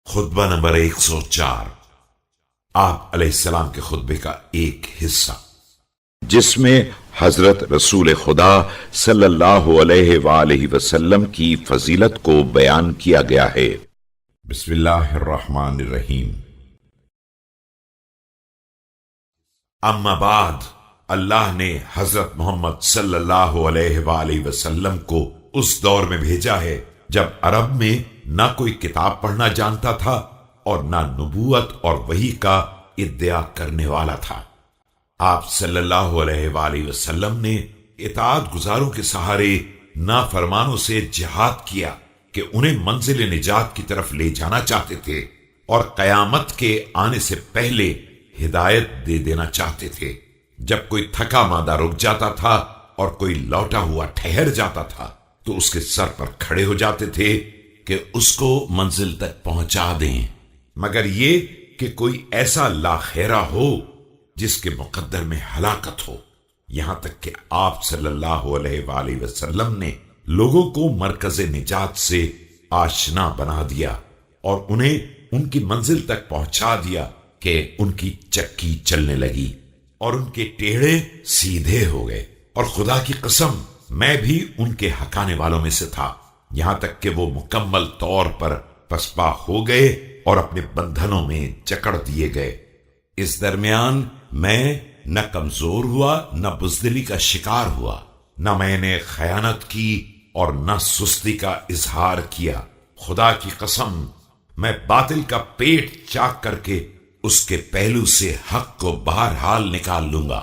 خطبہ نمبر 104 آپ علیہ السلام کے خطبے کا ایک حصہ، جس میں حضرت رسول خدا صلی اللہ علیہ وآلہ وسلم کی فضیلت کو بیان کیا گیا ہے۔ بسم اللہ الرحمن الرحیم۔ اما بعد، اللہ نے حضرت محمد صلی اللہ علیہ وآلہ وسلم کو اس دور میں بھیجا ہے جب عرب میں نہ کوئی کتاب پڑھنا جانتا تھا اور نہ نبوت اور وحی کا ادعا کرنے والا تھا۔ آپ صلی اللہ علیہ وآلہ وسلم نے اطاعت گزاروں کے سہارے نافرمانوں سے جہاد کیا کہ انہیں منزل نجات کی طرف لے جانا چاہتے تھے اور قیامت کے آنے سے پہلے ہدایت دے دینا چاہتے تھے۔ جب کوئی تھکا مادہ رک جاتا تھا اور کوئی لوٹا ہوا ٹھہر جاتا تھا تو اس کے سر پر کھڑے ہو جاتے تھے کہ اس کو منزل تک پہنچا دیں، مگر یہ کہ کوئی ایسا لا خیرہ ہو جس کے مقدر میں ہلاکت ہو۔ یہاں تک کہ آپ صلی اللہ علیہ وآلہ وسلم نے لوگوں کو مرکز نجات سے آشنا بنا دیا اور انہیں ان کی منزل تک پہنچا دیا کہ ان کی چکی چلنے لگی اور ان کے ٹیڑے سیدھے ہو گئے، اور خدا کی قسم میں بھی ان کے حقانے والوں میں سے تھا، یہاں تک کہ وہ مکمل طور پر پسپا ہو گئے اور اپنے بندھنوں میں جکڑ دیے گئے۔ اس درمیان میں نہ کمزور ہوا نہ بزدلی کا شکار ہوا، نہ میں نے خیانت کی اور نہ سستی کا اظہار کیا۔ خدا کی قسم میں باطل کا پیٹ چاک کر کے اس کے پہلو سے حق کو بہرحال نکال لوں گا۔